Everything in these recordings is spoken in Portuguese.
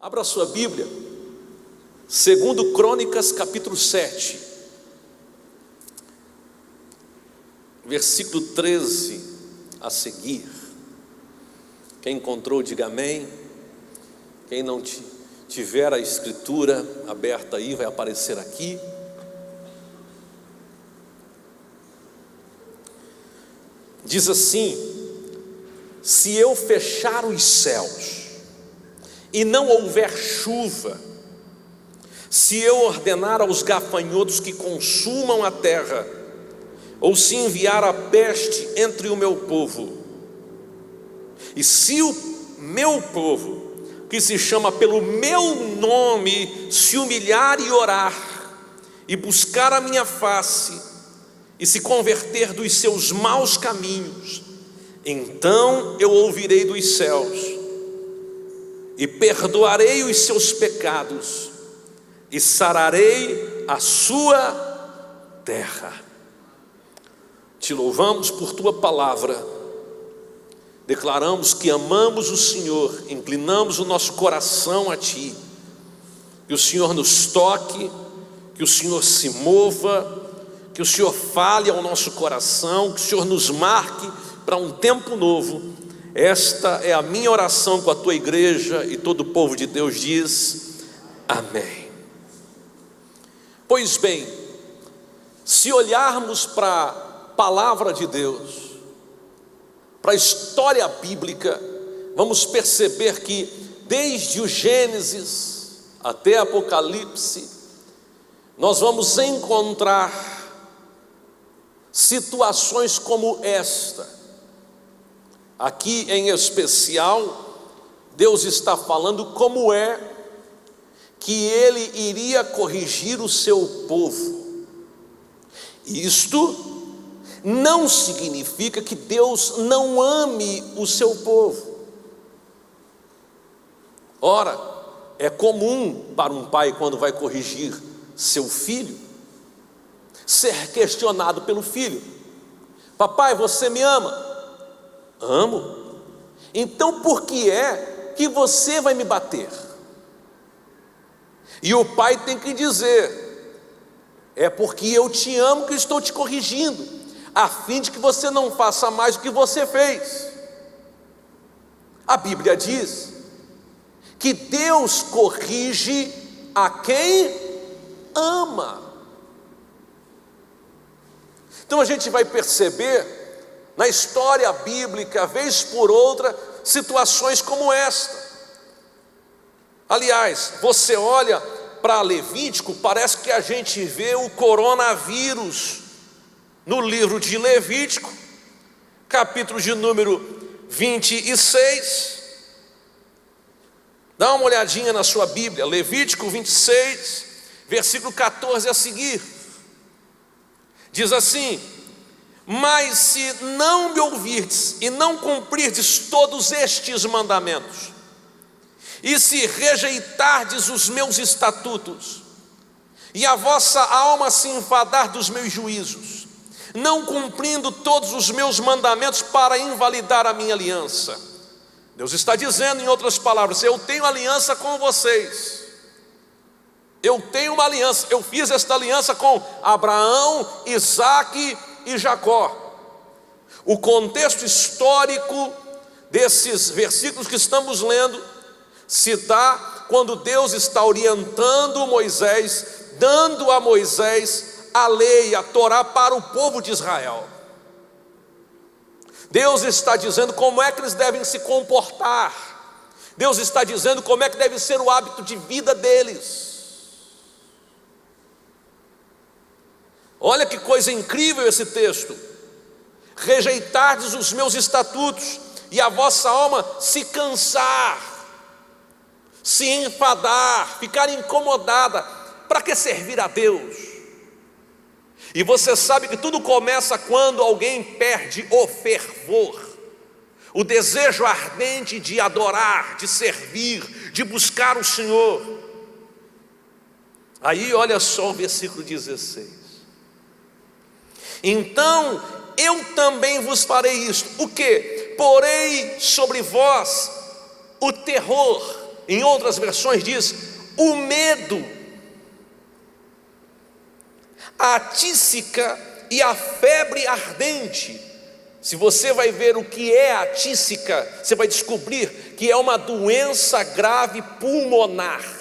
Abra sua Bíblia, segundo Crônicas, capítulo 7, versículo 13 a seguir. Quem encontrou, diga amém. Quem não tiver a escritura aberta aí, vai aparecer aqui. Diz assim: se eu fechar os céus e não houver chuva, se eu ordenar aos gafanhotos que consumam a terra, ou se enviar a peste entre o meu povo, e se o meu povo, que se chama pelo meu nome, se humilhar e orar, e buscar a minha face, e se converter dos seus maus caminhos, então eu ouvirei dos céus, e perdoarei os seus pecados, e sararei a sua terra. Te louvamos por tua palavra, declaramos que amamos o Senhor, inclinamos o nosso coração a ti, que o Senhor nos toque, que o Senhor se mova, que o Senhor fale ao nosso coração, que o Senhor nos marque para um tempo novo. Esta é a minha oração com a tua igreja, e todo o povo de Deus diz amém. Pois bem, se olharmos para a palavra de Deus, para a história bíblica, vamos perceber que desde o Gênesis até Apocalipse, nós vamos encontrar situações como esta. Aqui em especial, Deus está falando como é que Ele iria corrigir o seu povo. Isto não significa que Deus não ame o seu povo. Ora, é comum para um pai, quando vai corrigir seu filho, ser questionado pelo filho: papai, você me ama? Amo. Então por que é que você vai me bater? E o pai tem que dizer: é porque eu te amo que estou te corrigindo, a fim de que você não faça mais o que você fez. A Bíblia diz que Deus corrige a quem ama. Então a gente vai perceber na história bíblica, vez por outra, situações como esta. Aliás, você olha para Levítico, parece que a gente vê o coronavírus no livro de Levítico, capítulo de número 26. Dá uma olhadinha na sua Bíblia, Levítico 26, versículo 14 a seguir. Diz assim: mas se não me ouvirdes e não cumprirdes todos estes mandamentos, e se rejeitardes os meus estatutos, e a vossa alma se enfadar dos meus juízos, não cumprindo todos os meus mandamentos para invalidar a minha aliança. Deus está dizendo, em outras palavras: eu tenho aliança com vocês. Eu tenho uma aliança, eu fiz esta aliança com Abraão, Isaque e Jacó. O contexto histórico desses versículos que estamos lendo se dá quando Deus está orientando Moisés, dando a Moisés a lei, a Torá para o povo de Israel. Deus está dizendo como é que eles devem se comportar. Deus está dizendo como é que deve ser o hábito de vida deles. Olha que coisa incrível esse texto: rejeitardes os meus estatutos, e a vossa alma se cansar, se enfadar, ficar incomodada. Para que servir a Deus? E você sabe que tudo começa quando alguém perde o fervor, o desejo ardente de adorar, de servir, de buscar o Senhor. Aí olha só o versículo 16: então eu também vos farei isto. O que? Porei sobre vós o terror Em outras versões diz o medo, a tísica e a febre ardente. Se você vai ver o que é a tísica, você vai descobrir que é uma doença grave pulmonar.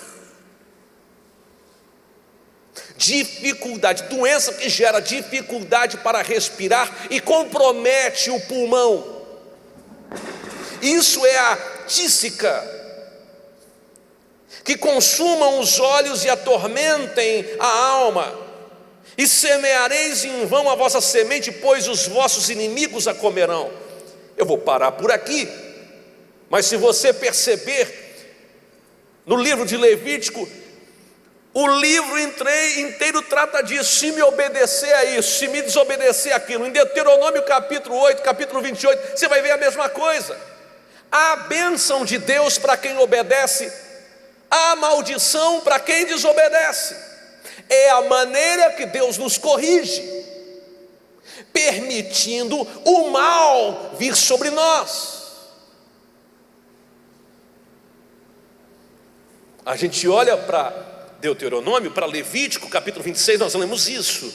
Dificuldade, doença que gera dificuldade para respirar e compromete o pulmão. Isso é a tísica, que consumam os olhos e atormentem a alma. E semeareis em vão a vossa semente, pois os vossos inimigos a comerão. Eu vou parar por aqui, mas se você perceber, no livro de Levítico, o livro inteiro trata disso. Se me obedecer a isso, se me desobedecer aquilo. Em Deuteronômio capítulo 8, capítulo 28, você vai ver a mesma coisa. Há bênção de Deus para quem obedece, há maldição para quem desobedece. É a maneira que Deus nos corrige, permitindo o mal vir sobre nós. A gente olha para Deuteronômio, para Levítico capítulo 26, nós lemos isso.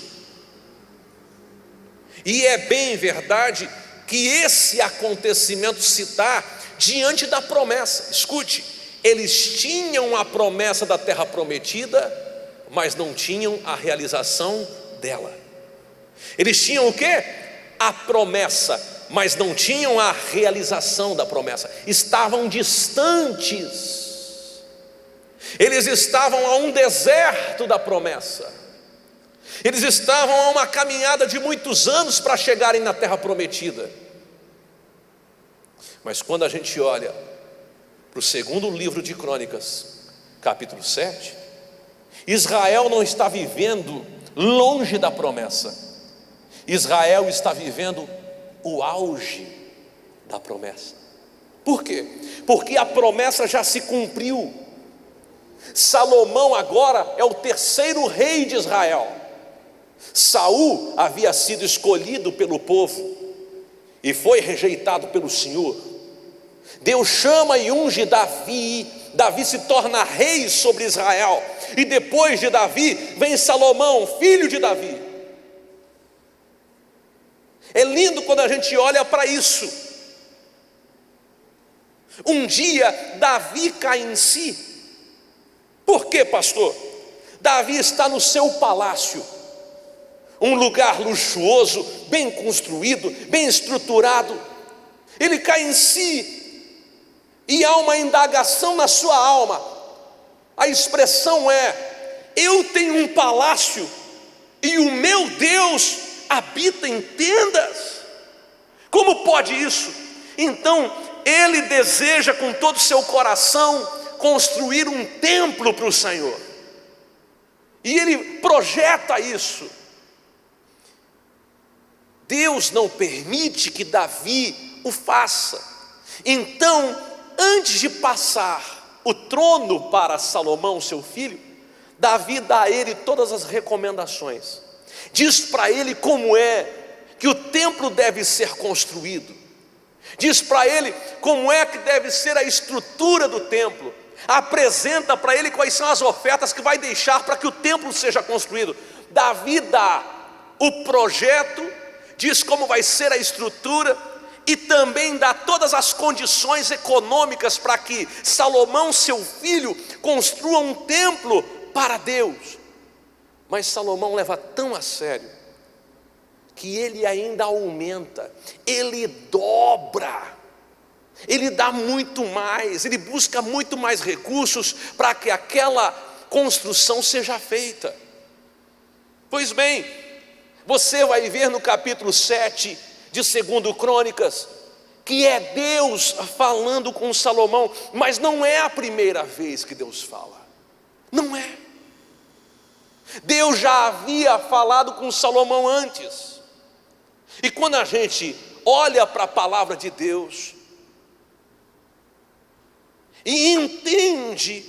E é bem verdade que esse acontecimento se dá diante da promessa. Escute, eles tinham a promessa da terra prometida, mas não tinham a realização dela. Eles tinham o quê? A promessa, mas não tinham a realização da promessa. Estavam distantes. Eles estavam a um deserto da promessa. Eles estavam a uma caminhada de muitos anos para chegarem na terra prometida. Mas quando a gente olha para o segundo livro de Crônicas, capítulo 7, Israel não está vivendo longe da promessa. Israel está vivendo o auge da promessa. Por quê? Porque a promessa já se cumpriu. Salomão agora é o terceiro rei de Israel. Saul havia sido escolhido pelo povo e foi rejeitado pelo Senhor. Deus chama e unge Davi. Davi se torna rei sobre Israel. E depois de Davi vem Salomão, filho de Davi. É lindo quando a gente olha para isso. Um dia Davi cai em si. Por quê, pastor? Davi está no seu palácio, um lugar luxuoso, bem construído, bem estruturado. Ele cai em si e há uma indagação na sua alma. A expressão é: eu tenho um palácio e o meu Deus habita em tendas. Como pode isso? Então ele deseja com todo o seu coração construir um templo para o Senhor, e ele projeta isso. Deus não permite que Davi o faça. Então, antes de passar o trono para Salomão, seu filho, Davi dá a ele todas as recomendações. Diz para ele como é que o templo deve ser construído. Diz para ele como é que deve ser a estrutura do templo. Apresenta para ele quais são as ofertas que vai deixar para que o templo seja construído. Davi dá o projeto, diz como vai ser a estrutura, e também dá todas as condições econômicas para que Salomão, seu filho, construa um templo para Deus. Mas Salomão leva tão a sério que ele ainda aumenta, ele dobra, ele dá muito mais, ele busca muito mais recursos para que aquela construção seja feita. Pois bem, você vai ver no capítulo 7 de 2 Crônicas, que é Deus falando com Salomão, mas não é a primeira vez que Deus fala, não é. Deus já havia falado com Salomão antes, e quando a gente olha para a palavra de Deus, e entende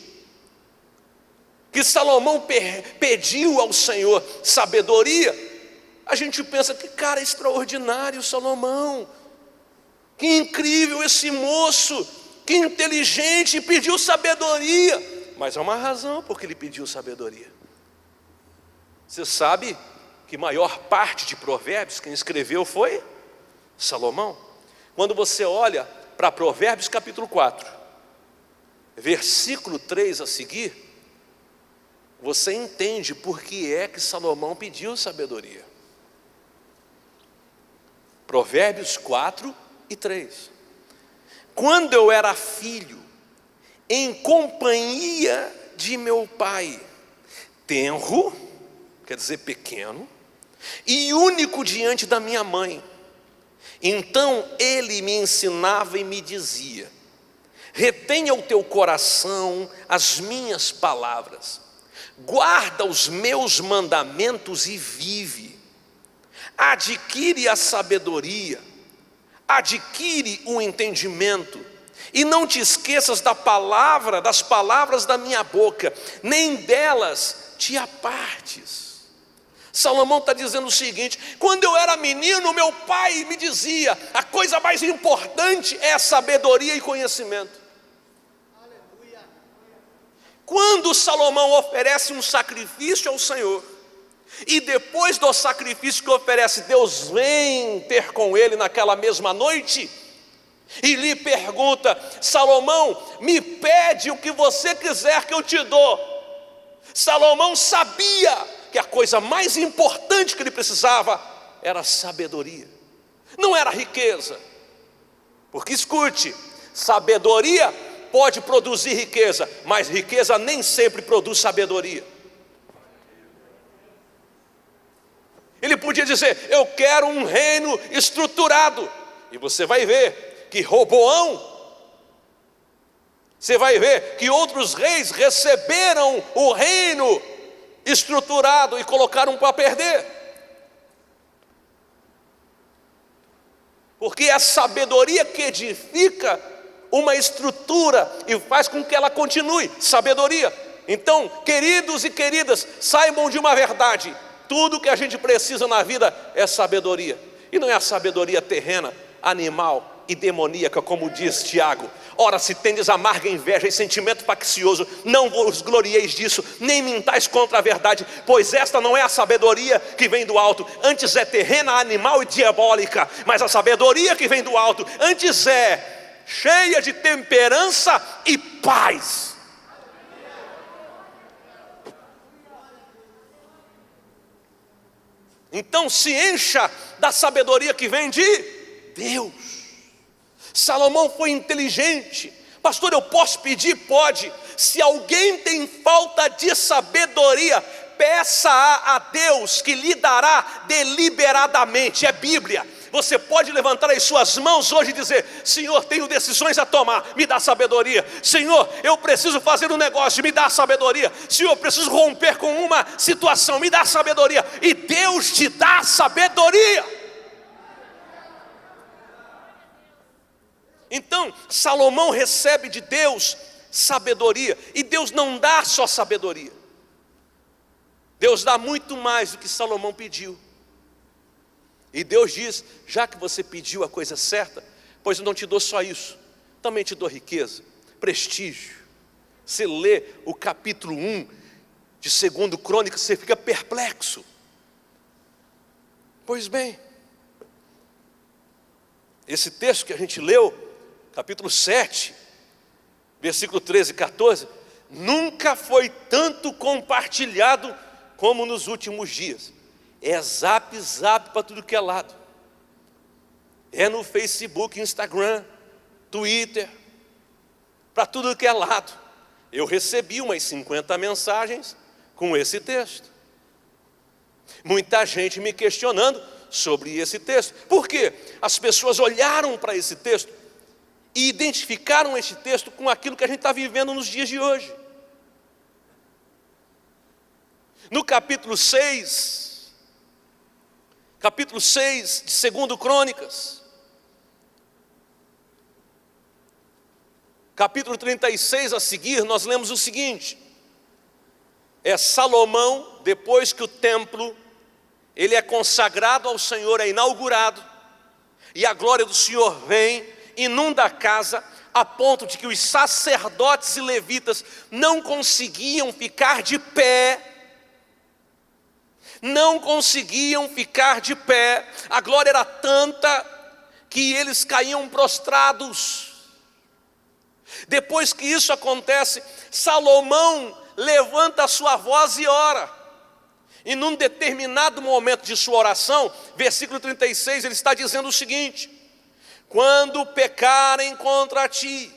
que Salomão pediu ao Senhor sabedoria, a gente pensa que cara extraordinário Salomão, que incrível esse moço, que inteligente, pediu sabedoria. Mas há uma razão porque ele pediu sabedoria. Você sabe que maior parte de Provérbios quem escreveu foi Salomão. Quando você olha para Provérbios capítulo 4, versículo 3 a seguir, você entende por que é que Salomão pediu sabedoria. Provérbios 4 e 3. Quando eu era filho, em companhia de meu pai, tenro, quer dizer pequeno, e único diante da minha mãe, então ele me ensinava e me dizia: retenha o teu coração as minhas palavras, guarda os meus mandamentos e vive. Adquire a sabedoria, adquire o entendimento, e não te esqueças das palavras da minha boca, nem delas te apartes. Salomão está dizendo o seguinte: quando eu era menino, meu pai me dizia, a coisa mais importante é sabedoria e conhecimento. Aleluia. Quando Salomão oferece um sacrifício ao Senhor, e depois do sacrifício que oferece, Deus vem ter com ele naquela mesma noite, e lhe pergunta: Salomão, me pede o que você quiser que eu te dou. Salomão sabia que a coisa mais importante que ele precisava era sabedoria, não era riqueza. Porque escute, sabedoria pode produzir riqueza, mas riqueza nem sempre produz sabedoria. Ele podia dizer: eu quero um reino estruturado, e você vai ver que Roboão, você vai ver que outros reis receberam o reino estruturado e colocaram para perder. Porque é a sabedoria que edifica uma estrutura e faz com que ela continue. Sabedoria. Então, queridos e queridas, saibam de uma verdade: tudo que a gente precisa na vida é sabedoria. E não é a sabedoria terrena, animal e demoníaca, como diz Tiago. Ora, se tendes amarga inveja e sentimento faccioso, não vos glorieis disso, nem mintais contra a verdade, pois esta não é a sabedoria que vem do alto, antes é terrena, animal e diabólica. Mas a sabedoria que vem do alto, antes é cheia de temperança e paz. Então se encha da sabedoria que vem de Deus. Salomão foi inteligente. Pastor, eu posso pedir? Pode. Se alguém tem falta de sabedoria, peça a Deus, que lhe dará deliberadamente. É Bíblia. Você pode levantar as suas mãos hoje e dizer: Senhor, tenho decisões a tomar, me dá sabedoria. Senhor, eu preciso fazer um negócio, me dá sabedoria. Senhor, eu preciso romper com uma situação, me dá sabedoria. E Deus te dá sabedoria. Então, Salomão recebe de Deus sabedoria. E Deus não dá só sabedoria, Deus dá muito mais do que Salomão pediu. E Deus diz: já que você pediu a coisa certa, pois eu não te dou só isso, também te dou riqueza, prestígio. Você lê o capítulo 1 de 2 Crônicas, você fica perplexo. Pois bem, esse texto que a gente leu, capítulo 7, versículo 13 e 14, nunca foi tanto compartilhado como nos últimos dias. É zap para tudo que é lado. É no Facebook, Instagram, Twitter, para tudo que é lado. Eu recebi umas 50 mensagens com esse texto. Muita gente me questionando sobre esse texto. Por quê? As pessoas olharam para esse texto e identificaram este texto com aquilo que a gente está vivendo nos dias de hoje. No capítulo 6 de 2 Crônicas, capítulo 36 a seguir, nós lemos o seguinte: é Salomão, depois que o templo ele é consagrado ao Senhor, é inaugurado, e a glória do Senhor vem, inunda a casa, a ponto de que os sacerdotes e levitas não conseguiam ficar de pé. Não conseguiam ficar de pé. A glória era tanta que eles caíam prostrados. Depois que isso acontece, Salomão levanta a sua voz e ora. E num determinado momento de sua oração, versículo 36, ele está dizendo o seguinte: quando pecarem contra ti,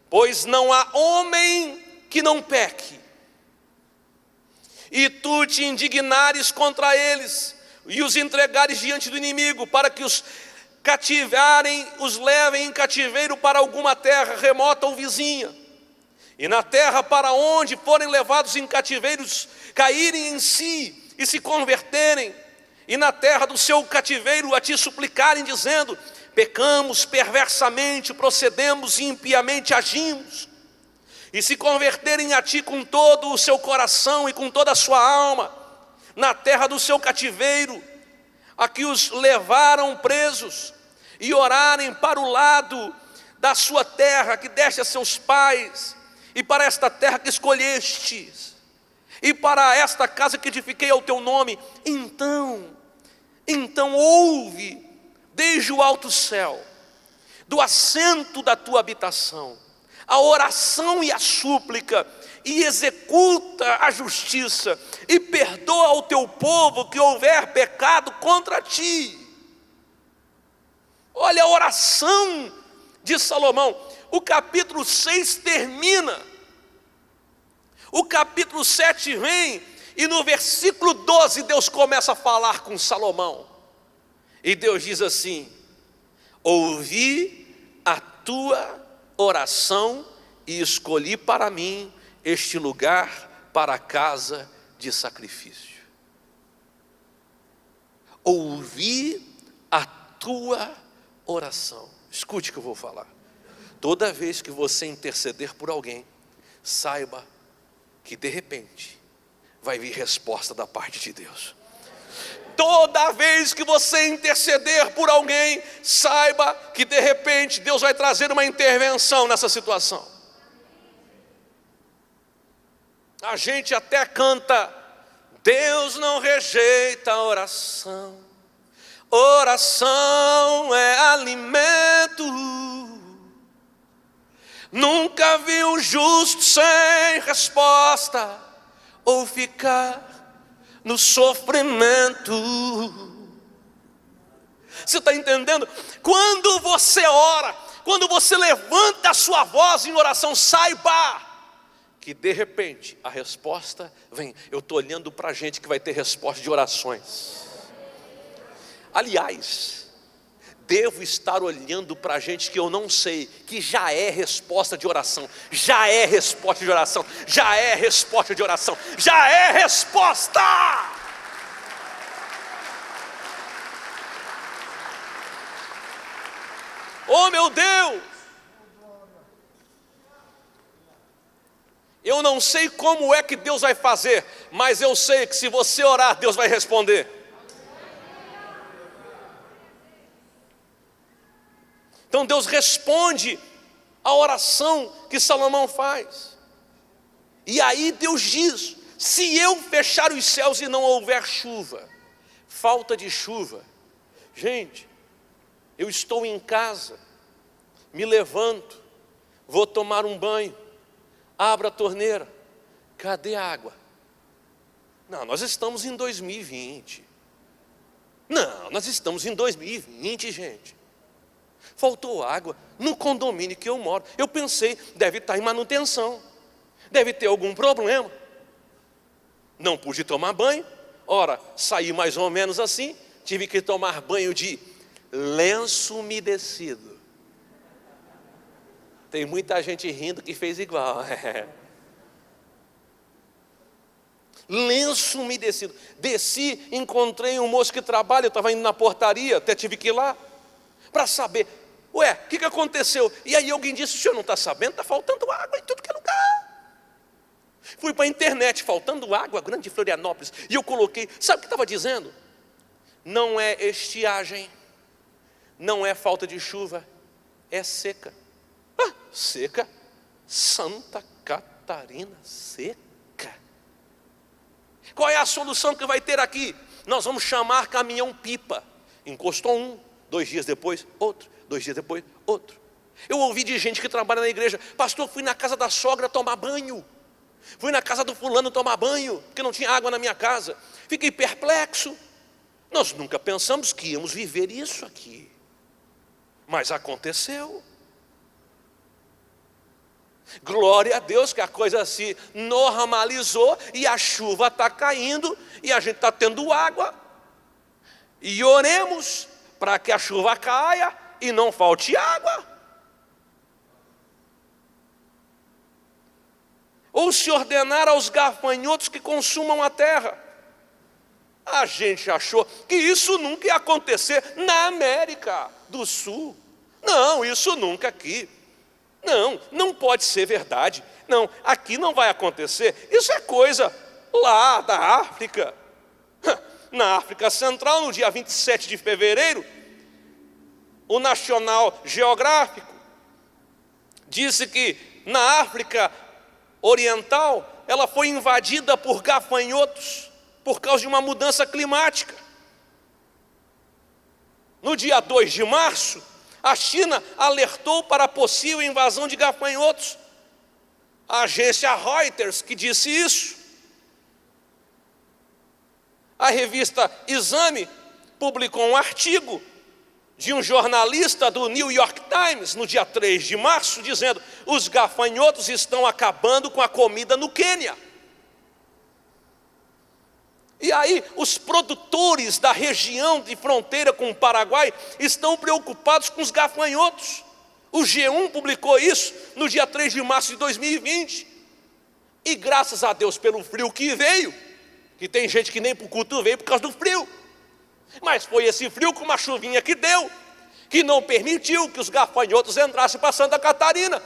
pois não há homem que não peque, e tu te indignares contra eles, e os entregares diante do inimigo, para que os cativarem, os levem em cativeiro para alguma terra remota ou vizinha, e na terra para onde forem levados em cativeiros, caírem em si e se converterem, e na terra do seu cativeiro a ti suplicarem, dizendo: pecamos perversamente, procedemos e impiamente agimos, e se converterem a ti com todo o seu coração e com toda a sua alma, na terra do seu cativeiro, a que os levaram presos, e orarem para o lado da sua terra que deste a seus pais, e para esta terra que escolhestes, e para esta casa que edifiquei ao teu nome, então ouve desde o alto céu, do assento da tua habitação, a oração e a súplica, e executa a justiça, e perdoa ao teu povo que houver pecado contra ti. Olha a oração de Salomão. O capítulo 6 termina, o capítulo 7 vem, e no versículo 12 Deus começa a falar com Salomão, e Deus diz assim: ouvi a tua oração e escolhi para mim este lugar para a casa de sacrifício. Ouvi a tua oração. Escute o que eu vou falar. Toda vez que você interceder por alguém, saiba que de repente vai vir resposta da parte de Deus. Toda vez que você interceder por alguém, saiba que de repente Deus vai trazer uma intervenção nessa situação. A gente até canta: Deus não rejeita a oração, oração é alimento. Nunca vi um justo sem resposta, ou ficar no sofrimento. Você está entendendo? Quando você ora, quando você levanta a sua voz em oração, saiba que de repente a resposta vem. Eu estou olhando para a gente que vai ter resposta de orações. Aliás, devo estar olhando para a gente que eu não sei, que já é resposta de oração, já é resposta de oração, já é resposta de oração, já é resposta. Oh meu Deus! Eu não sei como é que Deus vai fazer, mas eu sei que se você orar, Deus vai responder. Então Deus responde a oração que Salomão faz. E aí Deus diz: se eu fechar os céus e não houver chuva, falta de chuva. Gente, eu estou em casa, me levanto, vou tomar um banho, abro a torneira, cadê a água? Não, nós estamos em 2020. Não, nós estamos em 2020, gente. Faltou água no condomínio que eu moro. Eu pensei, deve estar em manutenção, deve ter algum problema. Não pude tomar banho. Ora, saí mais ou menos assim, tive que tomar banho de lenço umedecido. Tem muita gente rindo que fez igual. Lenço umedecido. Desci, encontrei um moço que trabalha, eu estava indo na portaria, até tive que ir lá, para saber, ué, o que aconteceu? E aí alguém disse: o senhor não está sabendo? Está faltando água em tudo que é lugar. Fui para a internet, faltando água, Grande Florianópolis, e eu coloquei, sabe o que estava dizendo? Não é estiagem, não é falta de chuva, é seca. seca. Santa Catarina seca. Qual é a solução que vai ter aqui? Nós vamos chamar caminhão-pipa. Encostou um, 2 dias depois, outro, 2 dias depois, outro. Eu ouvi de gente que trabalha na igreja: pastor, fui na casa da sogra tomar banho, fui na casa do fulano tomar banho, porque não tinha água na minha casa. Fiquei perplexo. Nós nunca pensamos que íamos viver isso aqui, mas aconteceu. Glória a Deus que a coisa se normalizou e a chuva está caindo e a gente está tendo água. E oremos para que a chuva caia e não falte água. Ou se ordenar aos gafanhotos que consumam a terra. A gente achou que isso nunca ia acontecer na América do Sul. Não, isso nunca aqui. Não, não pode ser verdade. Não, aqui não vai acontecer. Isso é coisa lá da África. Na África Central, no dia 27 de fevereiro, o National Geographic disse que na África Oriental ela foi invadida por gafanhotos por causa de uma mudança climática. No dia 2 de março, a China alertou para a possível invasão de gafanhotos. A agência Reuters que disse isso. A revista Exame publicou um artigo de um jornalista do New York Times, no dia 3 de março, dizendo: os gafanhotos estão acabando com a comida no Quênia. E aí, os produtores da região de fronteira com o Paraguai estão preocupados com os gafanhotos. O G1 publicou isso no dia 3 de março de 2020. E graças a Deus pelo frio que veio, que tem gente que nem para o culto veio por causa do frio. Mas foi esse frio com uma chuvinha que deu, que não permitiu que os gafanhotos entrassem para Santa Catarina.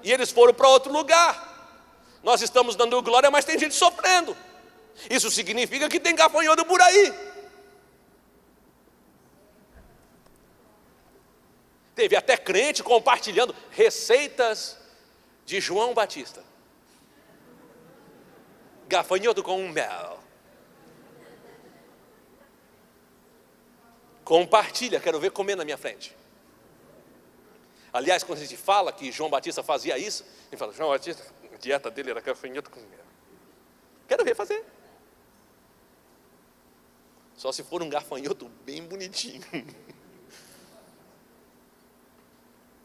E eles foram para outro lugar. Nós estamos dando glória, mas tem gente sofrendo. Isso significa que tem gafanhoto por aí. Teve até crente compartilhando receitas de João Batista. Gafanhoto com mel. Compartilha, quero ver comer na minha frente. Aliás, quando a gente fala que João Batista fazia isso, a gente fala: João Batista, a dieta dele era gafanhoto com mel. Quero ver fazer. Só se for um gafanhoto bem bonitinho.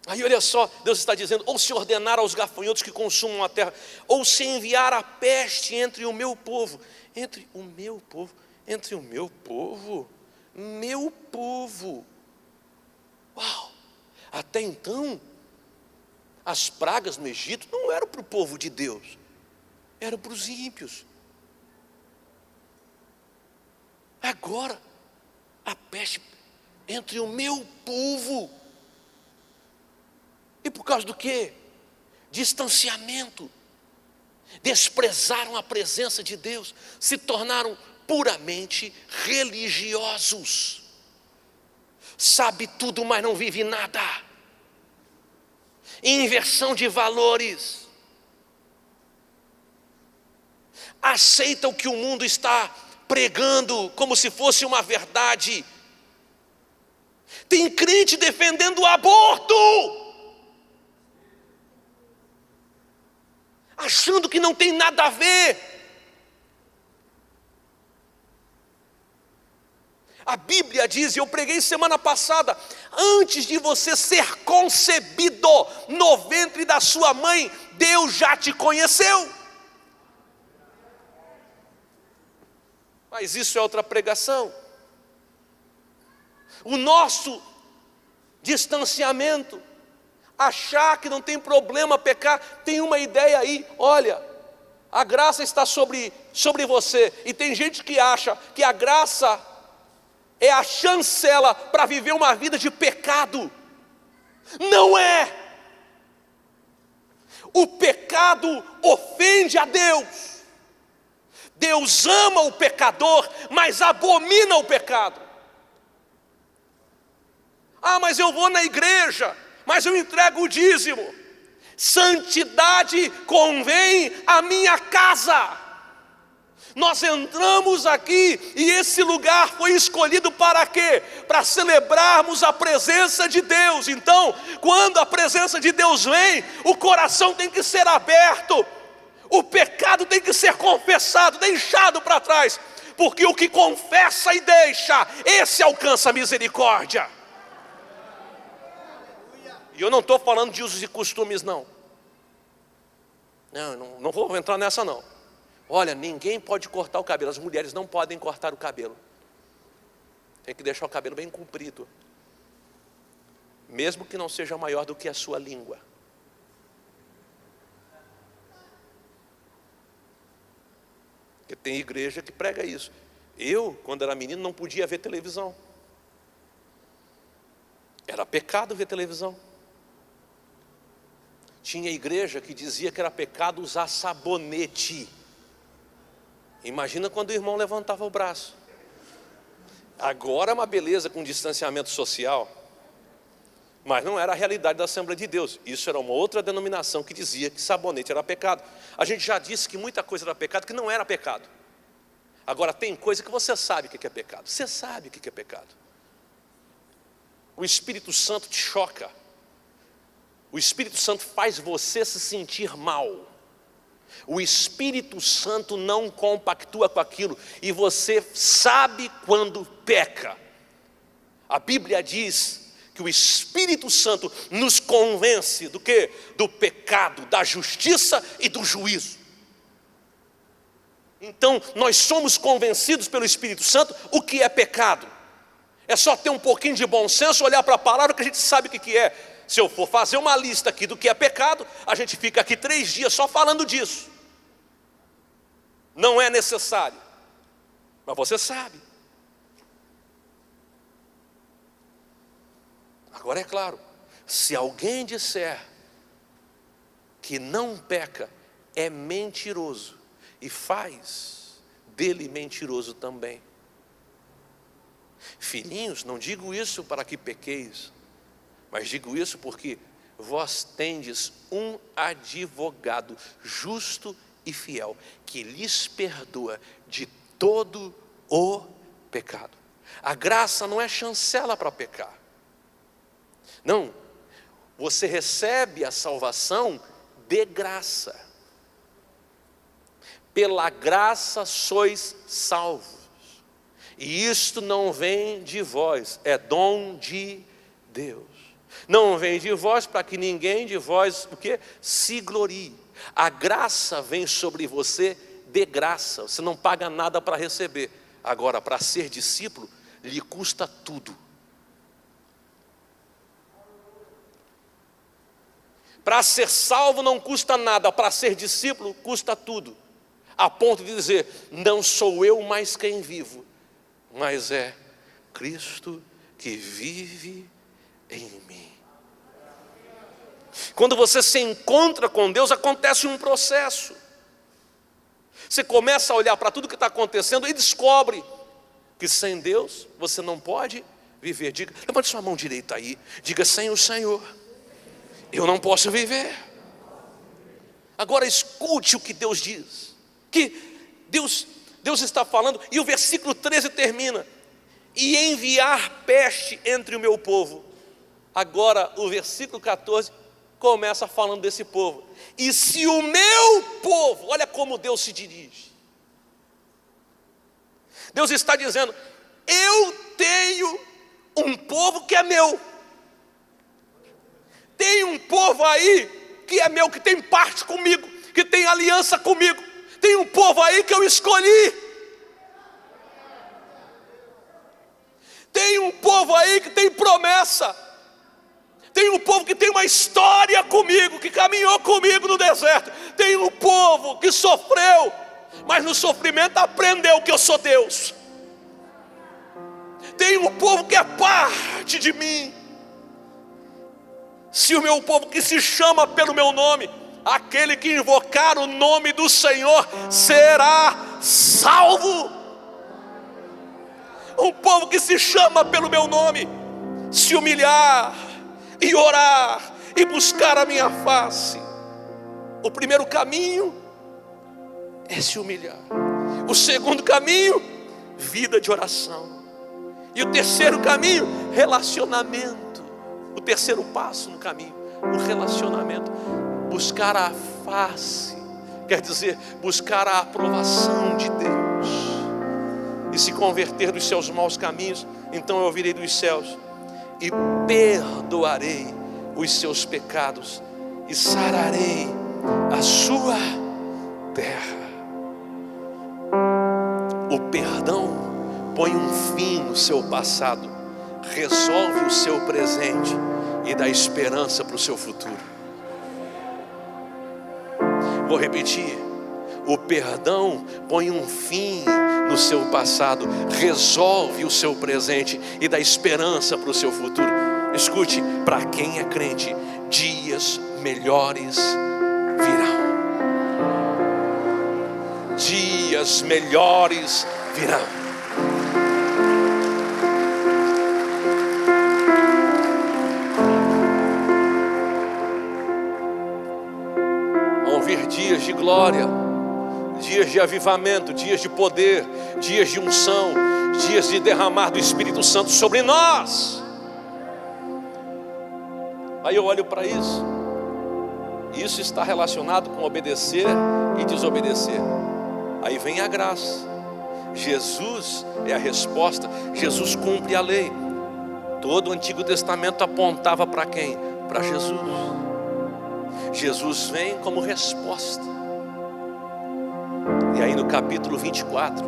Aí olha só, Deus está dizendo: ou se ordenar aos gafanhotos que consumam a terra, ou se enviar a peste entre o meu povo. Entre o meu povo, entre o meu povo. Meu povo. Uau! Até então, as pragas no Egito não eram para o povo de Deus, eram para os ímpios. Agora, a peste entre o meu povo. E por causa do quê? Distanciamento. Desprezaram a presença de Deus, se tornaram puramente religiosos. Sabe tudo, mas não vive nada. Inversão de valores. Aceita o que o mundo está pregando como se fosse uma verdade. Tem crente defendendo o aborto, achando que não tem nada a ver. A Bíblia diz, e eu preguei semana passada: antes de você ser concebido no ventre da sua mãe, Deus já te conheceu. Mas isso é outra pregação. O nosso distanciamento, achar que não tem problema pecar, tem uma ideia aí: olha, a graça está sobre você. E tem gente que acha que a graça é a chancela para viver uma vida de pecado. Não é. O pecado ofende a Deus. Deus ama o pecador, mas abomina o pecado. Ah, mas eu vou na igreja, mas eu entrego o dízimo. Santidade convém à minha casa. Nós entramos aqui e esse lugar foi escolhido para quê? Para celebrarmos a presença de Deus. Então, quando a presença de Deus vem, o coração tem que ser aberto, o pecado tem que ser confessado, deixado para trás, porque o que confessa e deixa, esse alcança a misericórdia. E eu não estou falando de usos e costumes, não. Não vou entrar nessa, não. Olha, ninguém pode cortar o cabelo. As mulheres não podem cortar o cabelo. Tem que deixar o cabelo bem comprido, mesmo que não seja maior do que a sua língua. Porque tem igreja que prega isso. Eu, quando era menino, não podia ver televisão. Era pecado ver televisão. Tinha igreja que dizia que era pecado usar sabonete. Imagina quando o irmão levantava o braço. Agora é uma beleza com distanciamento social, mas não era a realidade da Assembleia de Deus. Isso era uma outra denominação que dizia que sabonete era pecado. A gente já disse que muita coisa era pecado, que não era pecado. Agora tem coisa que você sabe o que é pecado. Você sabe o que é pecado. O Espírito Santo te choca. O Espírito Santo faz você se sentir mal. O Espírito Santo não compactua com aquilo, e você sabe quando peca. A Bíblia diz que o Espírito Santo nos convence do quê? Do pecado, da justiça e do juízo. Então nós somos convencidos pelo Espírito Santo o que é pecado. É só ter um pouquinho de bom senso, olhar para a palavra que a gente sabe o que é. Se eu for fazer uma lista aqui do que é pecado, a gente fica aqui 3 dias só falando disso. Não é necessário, mas você sabe. Agora é claro, se alguém disser que não peca, é mentiroso, e faz dele mentiroso também. Filhinhos, não digo isso para que pequeis, mas digo isso porque vós tendes um advogado justo e fiel, que lhes perdoa de todo o pecado. A graça não é chancela para pecar. Não, você recebe a salvação de graça. Pela graça sois salvos. E isto não vem de vós, é dom de Deus. Não vem de vós para que ninguém de vós o quê? Se glorie. A graça vem sobre você de graça. Você não paga nada para receber. Agora, para ser discípulo, lhe custa tudo. Para ser salvo não custa nada, para ser discípulo custa tudo. A ponto de dizer, não sou eu mais quem vivo, mas é Cristo que vive em mim. Quando você se encontra com Deus, acontece um processo. Você começa a olhar para tudo que está acontecendo e descobre que sem Deus você não pode viver. Diga, levante sua mão direita aí, diga, sem o Senhor eu não posso viver. Agora escute o que Deus diz, que Deus está falando, e o versículo 13 termina, e enviar peste entre o meu povo. Agora o versículo 14 começa falando desse povo. E se o meu povo, olha como Deus se dirige. Deus está dizendo, eu tenho um povo que é meu. Tem um povo aí que é meu, que tem parte comigo, que tem aliança comigo. Tem um povo aí que eu escolhi. Tem um povo aí que tem promessa. Tem um povo que tem uma história comigo, que caminhou comigo no deserto. Tem um povo que sofreu, mas no sofrimento aprendeu que eu sou Deus. Tem um povo que é parte de mim. Se o meu povo que se chama pelo meu nome, aquele que invocar o nome do Senhor será salvo. Um povo que se chama pelo meu nome, se humilhar e orar e buscar a minha face, O primeiro caminho é se humilhar. O segundo caminho, vida de oração. E o terceiro caminho, relacionamento. O terceiro passo no caminho, o relacionamento. Buscar a face, quer dizer, buscar a aprovação de Deus. E se converter dos seus maus caminhos, então eu ouvirei dos céus e perdoarei os seus pecados e sararei a sua terra. O perdão põe um fim no seu passado, resolve o seu presente e dá esperança para o seu futuro. Vou repetir: o perdão põe um fim no seu passado, resolve o seu presente e dá esperança para o seu futuro. Escute, para quem é crente, dias melhores virão. Dias melhores virão. Vão vir dias de glória, dias de avivamento, dias de poder, dias de unção, dias de derramar do Espírito Santo sobre nós. Aí eu olho para isso. Isso está relacionado com obedecer e desobedecer. Aí vem a graça. Jesus é a resposta. Jesus cumpre a lei. Todo o Antigo Testamento apontava para quem? Para Jesus. Jesus vem como resposta. E aí no capítulo 24,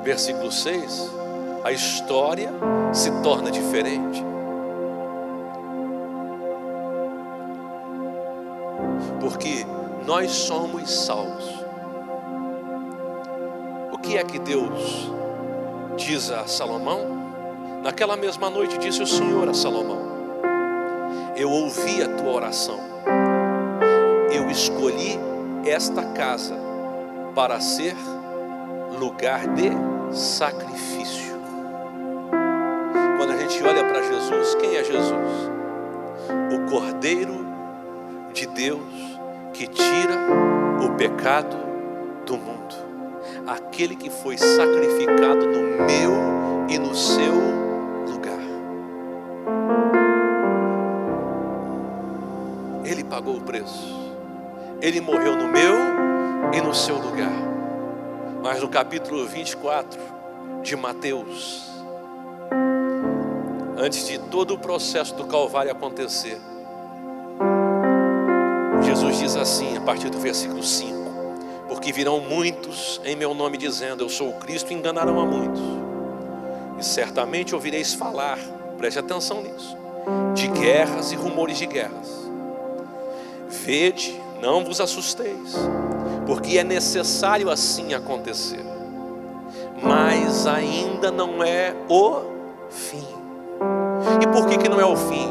versículo 6, a história se torna diferente. Porque nós somos salvos. O que é que Deus diz a Salomão? Naquela mesma noite disse o Senhor a Salomão: eu ouvi a tua oração, eu escolhi esta casa para ser lugar de sacrifício. Quando a gente olha para Jesus, quem é Jesus? O Cordeiro de Deus que tira o pecado do mundo. Aquele que foi sacrificado no meu e no seu lugar. Ele pagou o preço. Ele morreu no meu e no seu lugar. Mas no capítulo 24 de Mateus, antes de todo o processo do Calvário acontecer, Jesus diz assim, a partir do versículo 5: porque virão muitos em meu nome dizendo, eu sou o Cristo, e enganarão a muitos. E certamente ouvireis falar, preste atenção nisso, de guerras e rumores de guerras. Vede, não vos assusteis, porque é necessário assim acontecer, mas ainda não é o fim. E por que não é o fim?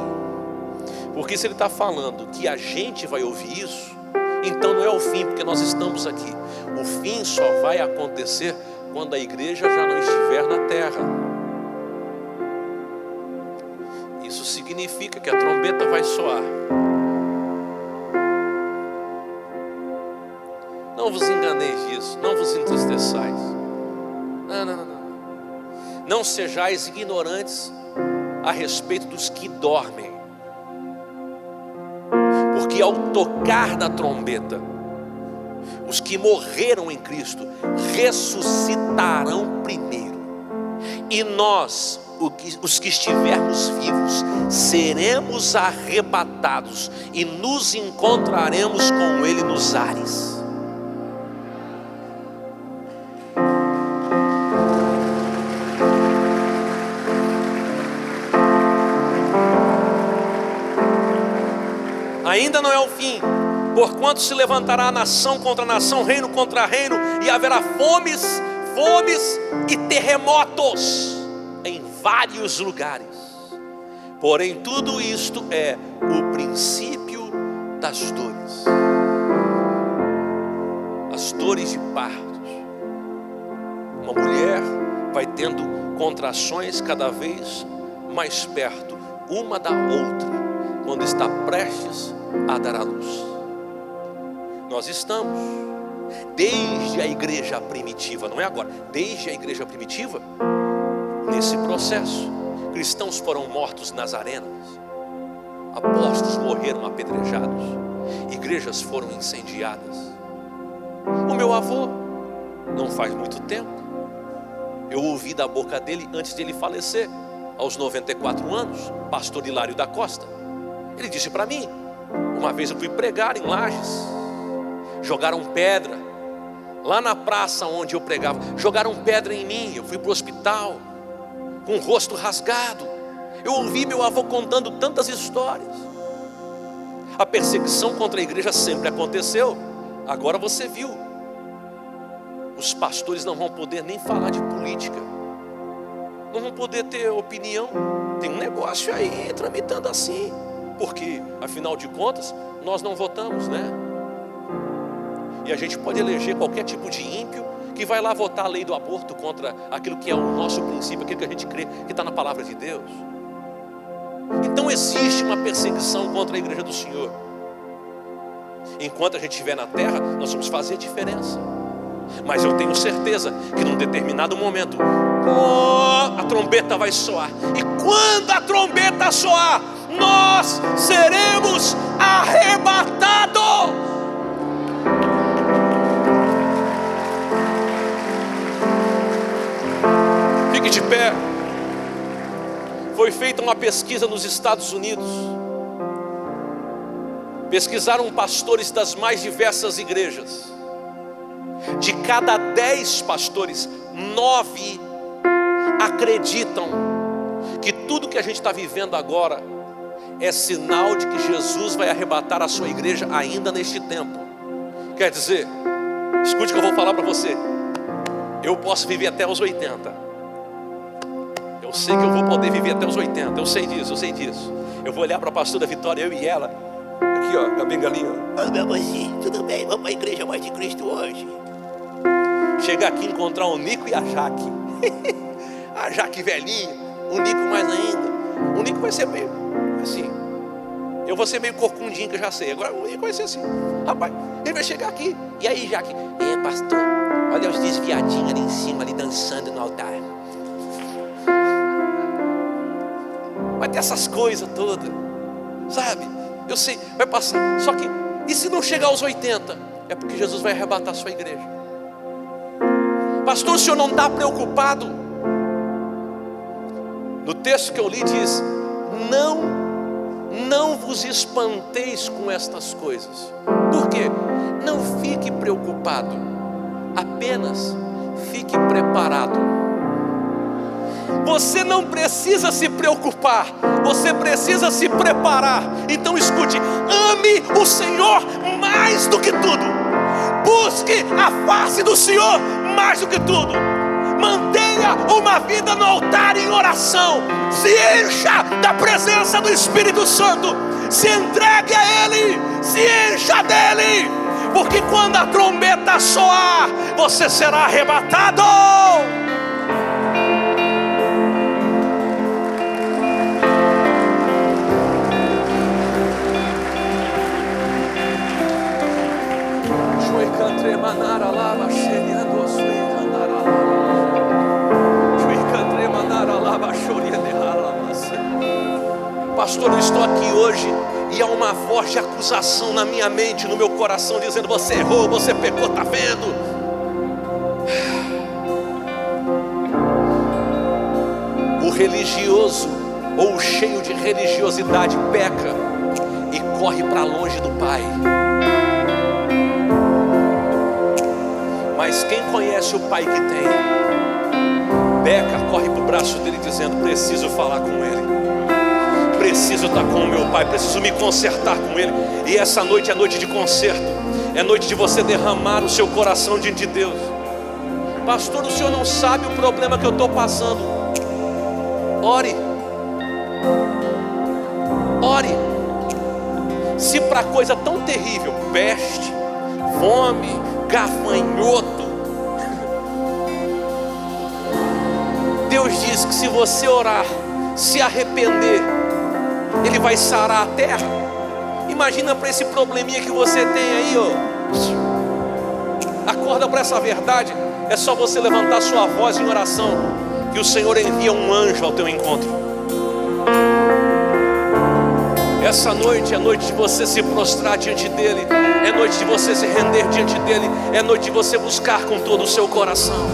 Porque se ele está falando que a gente vai ouvir isso, então não é o fim, porque nós estamos aqui. O fim só vai acontecer quando a igreja já não estiver na terra. Isso significa que a trombeta vai soar. Não vos enganeis disso, não vos entristeçais. Não. Não sejais ignorantes a respeito dos que dormem. Porque ao tocar da trombeta, os que morreram em Cristo ressuscitarão primeiro. E nós, os que estivermos vivos, seremos arrebatados e nos encontraremos com Ele nos ares. Ainda não é o fim, porquanto se levantará nação contra nação, reino contra reino, e haverá fomes e terremotos em vários lugares. Porém tudo isto é o princípio das dores. As dores de partos. Uma mulher vai tendo contrações cada vez mais perto uma da outra, quando está prestes a dar à luz. Nós estamos, desde a igreja primitiva, não é agora, desde a igreja primitiva, nesse processo. Cristãos foram mortos nas arenas, apóstolos morreram apedrejados, igrejas foram incendiadas. O meu avô, não faz muito tempo, eu ouvi da boca dele antes de ele falecer, aos 94 anos, pastor Hilário da Costa. Ele disse para mim, uma vez eu fui pregar em Lages, jogaram pedra, lá na praça onde eu pregava, jogaram pedra em mim, eu fui para o hospital, com o rosto rasgado. Eu ouvi meu avô contando tantas histórias. A perseguição contra a igreja sempre aconteceu. Agora você viu, os pastores não vão poder nem falar de política, não vão poder ter opinião. Tem um negócio aí tramitando assim, porque afinal de contas nós não votamos, né? E a gente pode eleger qualquer tipo de ímpio que vai lá votar a lei do aborto contra aquilo que é o nosso princípio, aquilo que a gente crê que está na palavra de Deus. Então existe uma perseguição contra a igreja do Senhor. Enquanto a gente estiver na terra, nós vamos fazer diferença. Mas eu tenho certeza que num determinado momento a trombeta vai soar. E quando a trombeta soar, nós seremos arrebatados. Fique de pé. Foi feita uma pesquisa nos Estados Unidos. Pesquisaram pastores das mais diversas igrejas. De cada 10 pastores, 9 acreditam que tudo que a gente está vivendo agora é sinal de que Jesus vai arrebatar a sua igreja ainda neste tempo. Quer dizer, escute o que eu vou falar para você. Eu posso viver até os 80. Eu sei que eu vou poder viver até os 80. Eu sei disso, eu sei disso. Eu vou olhar para a pastora Vitória, eu e ela, aqui ó, com a bengalinha. Meu mocinho, tudo bem? Vamos para a igreja mais de Cristo hoje. Chegar aqui e encontrar o Nico e a Jaque. A Jaque velhinha, o Nico mais ainda. O Nico vai ser meio assim. Eu vou ser meio corcundinho, que eu já sei. Agora o Nico vai ser assim. Rapaz, ele vai chegar aqui. E aí, Jaque? Pastor, olha os desviadinhos ali em cima, ali dançando no altar. Vai ter essas coisas todas, sabe? Eu sei, vai passar. Só que, e se não chegar aos 80? É porque Jesus vai arrebatar a sua igreja. Pastor, o senhor não está preocupado? No texto que eu li diz: não vos espanteis com estas coisas. Por quê? Não fique preocupado, apenas fique preparado. Você não precisa se preocupar, você precisa se preparar. Então escute, ame o Senhor mais do que tudo. Busque a face do Senhor mais do que tudo. Mantenha uma vida no altar em oração. Se encha da presença do Espírito Santo. Se entregue a Ele, se encha dEle. Porque quando a trombeta soar, você será arrebatado. Pastor, eu estou aqui hoje e há uma voz de acusação na minha mente, no meu coração, dizendo: você errou, você pecou, está vendo? O religioso ou o cheio de religiosidade peca e corre para longe do Pai. Mas quem conhece o Pai que tem, peca, corre para o braço dele dizendo: preciso falar com Ele, preciso estar com o meu Pai, preciso me consertar com Ele. E essa noite é noite de conserto, é noite de você derramar o seu coração diante de Deus. Pastor, o senhor não sabe o problema que eu estou passando. Ore, ore. Se para coisa tão terrível, peste, fome, gafanhoto, Deus diz que se você orar, se arrepender, Ele vai sarar a terra. Imagina para esse probleminha que você tem aí, ó. Acorda para essa verdade. É só você levantar sua voz em oração, que o Senhor envia um anjo ao teu encontro. Essa noite é noite de você se prostrar diante dEle, é noite de você se render diante dEle, é noite de você buscar com todo o seu coração.